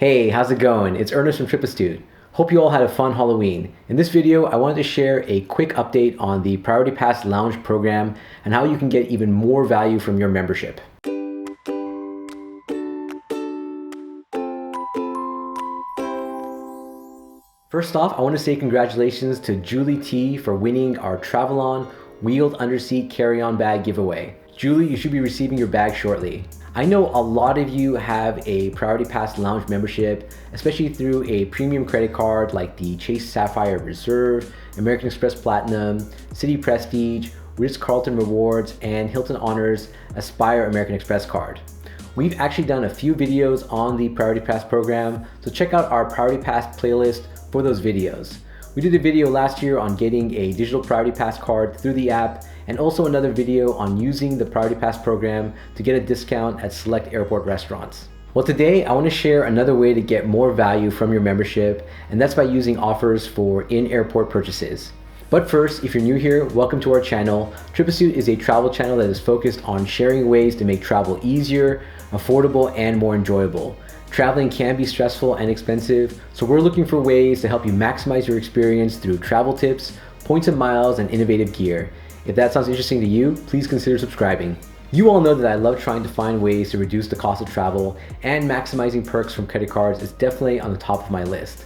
Hey, how's it going? It's Ernest from TripAstute. Hope you all had a fun Halloween. In this video, I wanted to share a quick update on the Priority Pass Lounge program and how you can get even more value from your membership. First off, I want to say congratulations to Julie T for winning our Travel-On Wheeled Underseat Carry-On Bag giveaway. Julie, you should be receiving your bag shortly. I know a lot of you have a Priority Pass Lounge membership, especially through a premium credit card like the Chase Sapphire Reserve, American Express Platinum, Citi Prestige, Ritz-Carlton Rewards, and Hilton Honors Aspire American Express card. We've actually done a few videos on the Priority Pass program, so check out our Priority Pass playlist for those videos. We did a video last year on getting a digital Priority Pass card through the app, and also another video on using the Priority Pass program to get a discount at select airport restaurants. Well, today I want to share another way to get more value from your membership, and that's by using offers for in-airport purchases. But first, if you're new here, welcome to our channel. TripAstute is a travel channel that is focused on sharing ways to make travel easier, affordable, and more enjoyable. Traveling can be stressful and expensive, so we're looking for ways to help you maximize your experience through travel tips, points and miles, and innovative gear. If that sounds interesting to you, please consider subscribing. You all know that I love trying to find ways to reduce the cost of travel, and maximizing perks from credit cards is definitely on the top of my list.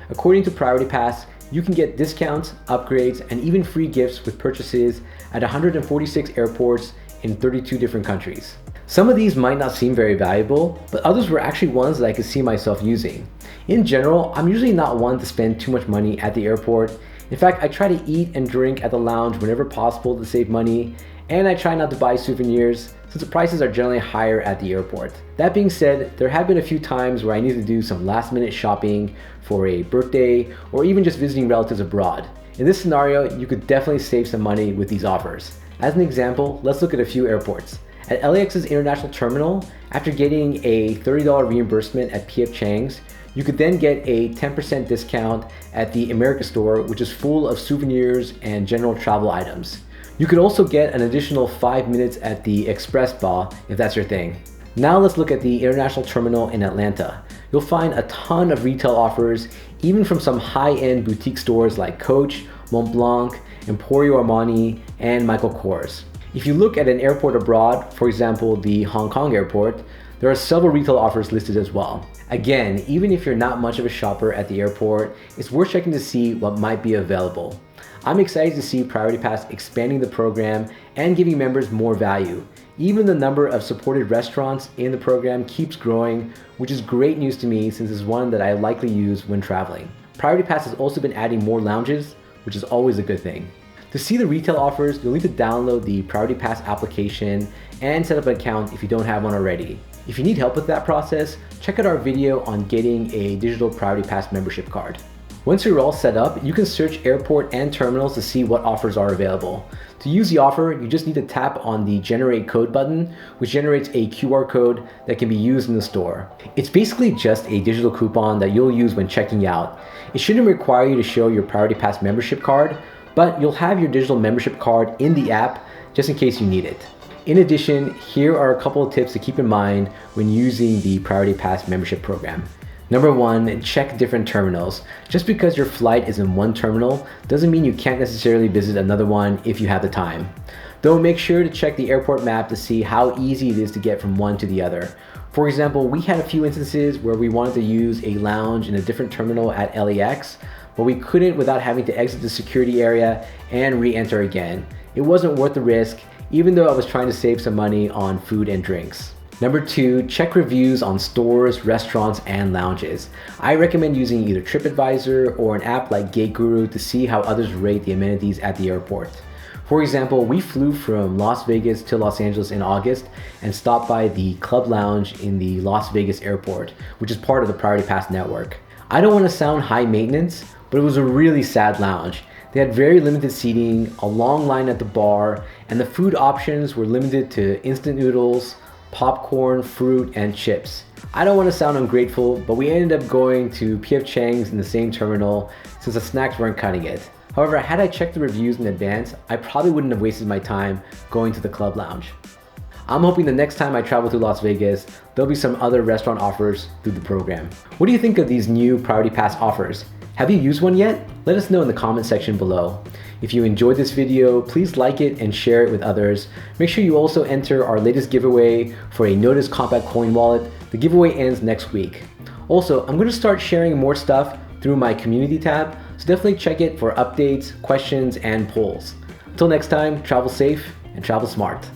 According to Priority Pass, you can get discounts, upgrades, and even free gifts with purchases at 146 airports in 32 different countries. Some of these might not seem very valuable, but others were actually ones that I could see myself using. In general, I'm usually not one to spend too much money at the airport. In fact, I try to eat and drink at the lounge whenever possible to save money, and I try not to buy souvenirs since the prices are generally higher at the airport. That being said, there have been a few times where I need to do some last-minute shopping for a birthday or even just visiting relatives abroad. In this scenario, you could definitely save some money with these offers. As an example, let's look at a few airports. At LAX's International Terminal, after getting a $30 reimbursement at P.F. Chang's, you could then get a 10% discount at the America Store, which is full of souvenirs and general travel items. You could also get an additional 5 minutes at the Express Bar if that's your thing. Now let's look at the International Terminal in Atlanta. You'll find a ton of retail offers, even from some high-end boutique stores like Coach, Montblanc, Emporio Armani, and Michael Kors. If you look at an airport abroad, for example, the Hong Kong airport, there are several retail offers listed as well. Again, even if you're not much of a shopper at the airport, it's worth checking to see what might be available. I'm excited to see Priority Pass expanding the program and giving members more value. Even the number of supported restaurants in the program keeps growing, which is great news to me since it's one that I likely use when traveling. Priority Pass has also been adding more lounges, which is always a good thing. To see the retail offers, you'll need to download the Priority Pass application and set up an account if you don't have one already. If you need help with that process, check out our video on getting a digital Priority Pass membership card. Once you're all set up, you can search airport and terminals to see what offers are available. To use the offer, you just need to tap on the Generate Code button, which generates a QR code that can be used in the store. It's basically just a digital coupon that you'll use when checking out. It shouldn't require you to show your Priority Pass membership card, but you'll have your digital membership card in the app just in case you need it. In addition, here are a couple of tips to keep in mind when using the Priority Pass membership program. Number one, check different terminals. Just because your flight is in one terminal doesn't mean you can't necessarily visit another one if you have the time. Though make sure to check the airport map to see how easy it is to get from one to the other. For example, we had a few instances where we wanted to use a lounge in a different terminal at LAX, but we couldn't without having to exit the security area and re-enter again. It wasn't worth the risk, even though I was trying to save some money on food and drinks. Number two, check reviews on stores, restaurants, and lounges. I recommend using either TripAdvisor or an app like Gate Guru to see how others rate the amenities at the airport. For example, we flew from Las Vegas to Los Angeles in August and stopped by the Club Lounge in the Las Vegas airport, which is part of the Priority Pass network. I don't want to sound high maintenance, but it was a really sad lounge. They had very limited seating, a long line at the bar, and the food options were limited to instant noodles, popcorn, fruit, and chips. I don't want to sound ungrateful, but we ended up going to P.F. Chang's in the same terminal since the snacks weren't cutting it. However, had I checked the reviews in advance, I probably wouldn't have wasted my time going to the Club Lounge. I'm hoping the next time I travel to Las Vegas, there'll be some other restaurant offers through the program. What do you think of these new Priority Pass offers? Have you used one yet? Let us know in the comment section below. If you enjoyed this video, please like it and share it with others. Make sure you also enter our latest giveaway for a Notice Compact Coin Wallet. The giveaway ends next week. Also, I'm going to start sharing more stuff through my community tab, so definitely check it for updates, questions, and polls. Until next time, travel safe and travel smart.